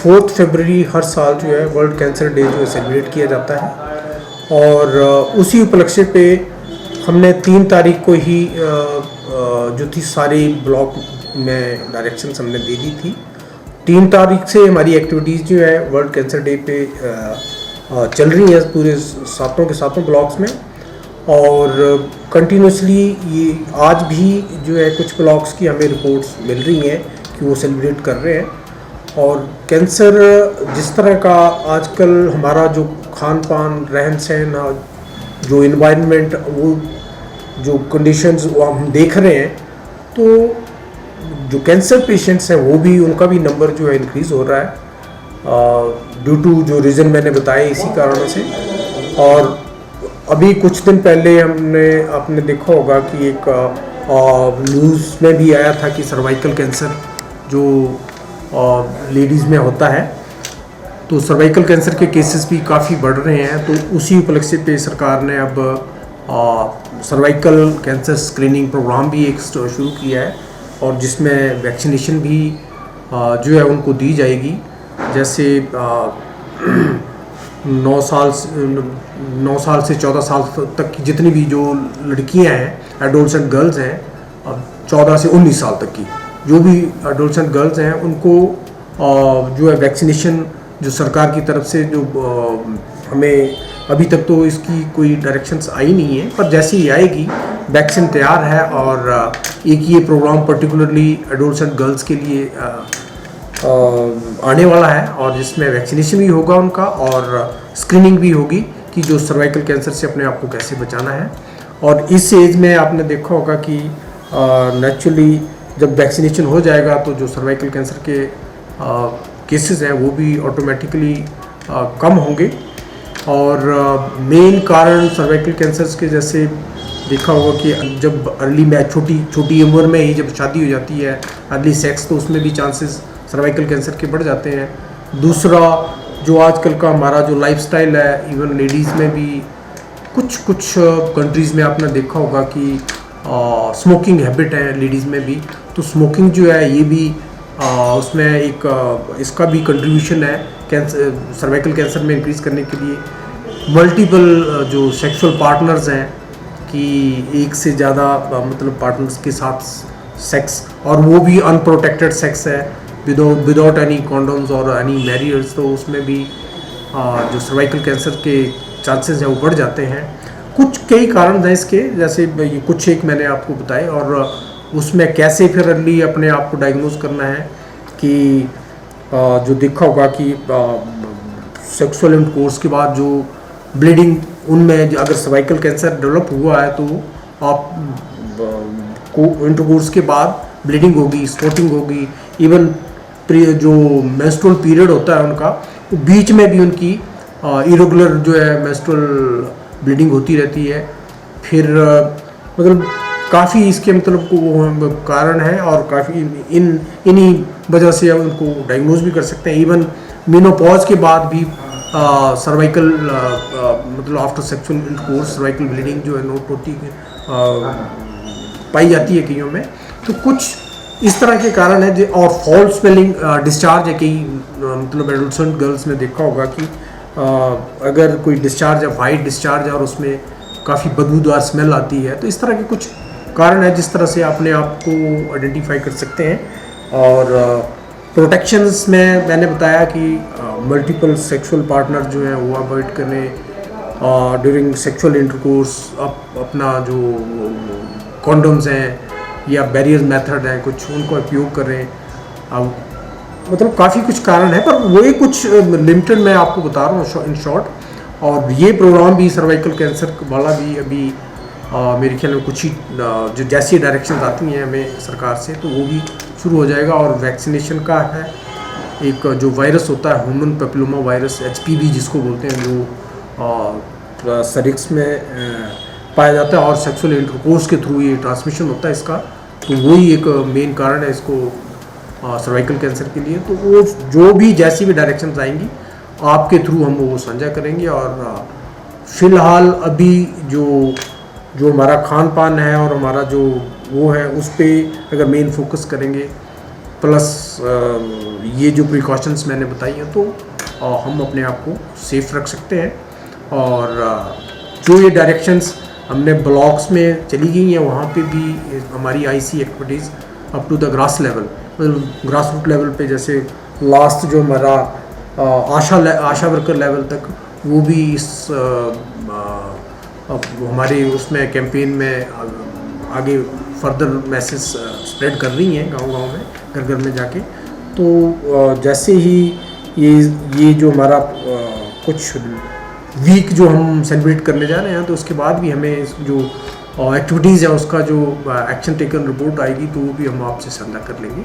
4 फरवरी हर साल जो है वर्ल्ड कैंसर डे जो है सेलिब्रेट किया जाता है और उसी उपलक्ष्य पे हमने 3 तारीख को ही जो थी सारी ब्लॉक में डायरेक्शंस हमने दे दी थी। 3 तारीख से हमारी एक्टिविटीज़ जो है वर्ल्ड कैंसर डे पे चल रही हैं पूरे सातों के सातों ब्लॉक्स में और कंटिन्यूसली ये आज भी जो है कुछ ब्लॉक्स की हमें रिपोर्ट्स मिल रही हैं कि वो सेलिब्रेट कर रहे हैं। और कैंसर जिस तरह का आजकल हमारा जो खान पान रहन सहन जो इन्वायरमेंट वो जो कंडीशंस वो हम देख रहे हैं तो जो कैंसर पेशेंट्स हैं वो भी उनका भी नंबर जो है इंक्रीज़ हो रहा है ड्यू टू जो रीज़न मैंने बताया इसी कारणों से। और अभी कुछ दिन पहले आपने देखा होगा कि एक न्यूज़ में भी आया था कि सर्वाइकल कैंसर जो लेडीज़ में होता है तो सर्वाइकल कैंसर के केसेस भी काफ़ी बढ़ रहे हैं। तो उसी उपलक्ष्य पे सरकार ने अब सर्वाइकल कैंसर स्क्रीनिंग प्रोग्राम भी एक शुरू किया है और जिसमें वैक्सीनेशन भी जो है उनको दी जाएगी। जैसे 9 साल से 14 साल तक की जितनी भी जो लड़कियां हैं एडोल्ट्स एंड गर्ल्स हैं 14 से 19 साल तक की जो भी एडोल्ट्स एंड गर्ल्स हैं उनको जो है वैक्सीनेशन जो सरकार की तरफ से जो हमें अभी तक तो इसकी कोई डायरेक्शंस आई नहीं है पर जैसे ही आएगी वैक्सीन तैयार है और एक ये प्रोग्राम पर्टिकुलरली एडोल्ट्स एंड गर्ल्स के लिए आने वाला है और जिसमें वैक्सीनेशन भी होगा उनका और स्क्रीनिंग भी होगी कि जो सर्वाइकल कैंसर से अपने आप को कैसे बचाना है। और इस एज में आपने देखा होगा कि नेचुरली जब वैक्सीनेशन हो जाएगा तो जो सर्वाइकल कैंसर के केसेस हैं वो भी ऑटोमेटिकली कम होंगे। और मेन कारण सर्वाइकल कैंसर्स के जैसे देखा होगा कि जब अर्ली में छोटी उम्र में ही जब शादी हो जाती है अर्ली सेक्स तो उसमें भी चांसेस सर्वाइकल कैंसर के बढ़ जाते हैं। दूसरा जो आजकल का हमारा जो लाइफस्टाइल है इवन लेडीज़ में भी कुछ कंट्रीज़ में आपने देखा होगा कि स्मोकिंग हैबिट है लेडीज़ में भी। तो स्मोकिंग जो है ये भी उसमें एक इसका भी कंट्रीब्यूशन है कैंसर सर्वाइकल कैंसर में इंक्रीज़ करने के लिए। मल्टीपल जो सेक्सुअल पार्टनर्स हैं कि एक से ज़्यादा मतलब पार्टनर्स के साथ सेक्स और वो भी अनप्रोटेक्टेड सेक्स है विदाउट एनी कॉन्डोम्स और एनी मैरियर्स तो उसमें भी जो सर्वाइकल कैंसर के चांसेस हैं वो बढ़ जाते हैं। कई कारण हैं इसके जैसे कुछ एक मैंने आपको बताए और उसमें कैसे फिर अर्ली अपने आप को डायग्नोज करना है कि जो देखा होगा कि सेक्सुअल इंटरकोर्स के बाद जो ब्लीडिंग उनमें अगर सर्वाइकल कैंसर डेवलप हुआ है तो आप को इंटरकोर्स के बाद ब्लीडिंग होगी स्पॉटिंग होगी इवन जो मेंस्ट्रुअल पीरियड होता है उनका बीच में भी उनकी इरेगुलर जो है मेंस्ट्रुअल ब्लीडिंग होती रहती है। फिर मतलब काफ़ी इसके मतलब कारण है और काफ़ी इन्हीं वजह से उनको डायग्नोज भी कर सकते हैं। इवन मेनोपॉज के बाद भी सर्वाइकल मतलब after sexual intercourse cervical bleeding जो है नोट होती पाई जाती है कईयों में। तो कुछ इस तरह के कारण है और फॉल स्मेलिंग डिस्चार्ज है कई मतलब एडोलसेंट गर्ल्स में देखा होगा कि अगर कोई डिस्चार्ज है वाइट डिस्चार्ज है और उसमें काफ़ी बदबूदार स्मेल आती है। तो इस तरह के कुछ कारण है जिस तरह से अपने आप को आइडेंटिफाई कर सकते हैं। और प्रोटेक्शंस में मैंने बताया कि मल्टीपल सेक्सुअल पार्टनर जो हैं वो अवॉइड करें ड्यूरिंग सेक्सुअल इंटरकोर्स अपना जो कॉन्डोम्स हैं या बैरियर मेथड हैं कुछ उनको उपयोग करें। मतलब काफ़ी कुछ कारण है पर वही कुछ लिमिटेड मैं आपको बता रहा हूँ इन शॉर्ट। और ये प्रोग्राम भी सर्वाइकल कैंसर वाला भी अभी मेरे ख्याल में कुछ ही जो जैसी डायरेक्शंस आती हैं हमें सरकार से तो वो भी शुरू हो जाएगा। और वैक्सीनेशन का है एक जो वायरस होता है ह्यूमन पैपिलोमा वायरस HPV जिसको बोलते हैं जो सेरिक्स में पाया जाता है और सेक्सुअल इंटरकोर्स के थ्रू ये ट्रांसमिशन होता है इसका। तो वही एक मेन कारण है इसको सर्वाइकल कैंसर के लिए। तो वो जो भी जैसी भी डायरेक्शंस आएंगी आपके थ्रू हम वो साझा करेंगे। और फ़िलहाल अभी जो हमारा खान पान है और हमारा जो वो है उस पर अगर मेन फोकस करेंगे प्लस ये जो प्रिकॉशंस मैंने बताई हैं तो हम अपने आप को सेफ रख सकते हैं। और जो ये डायरेक्शंस हमने ब्लॉक्स में चली गई हैं वहाँ पे भी हमारी IC activities up to the grass level, मतलब ग्रास रूट लेवल पे, जैसे लास्ट जो हमारा आशा वर्कर लेवल तक, वो भी इस हमारे उसमें कैंपेन में आगे फर्दर मैसेज स्प्रेड कर रही हैं गांव-गांव में, घर-घर में जाके। तो जैसे ही ये जो हमारा कुछ वीक जो हम सेलिब्रेट करने जा रहे हैं, तो उसके बाद भी हमें इस जो एक्टिविटीज़ है उसका जो एक्शन टेकन रिपोर्ट आएगी तो वो भी हम आपसे साझा कर लेंगे।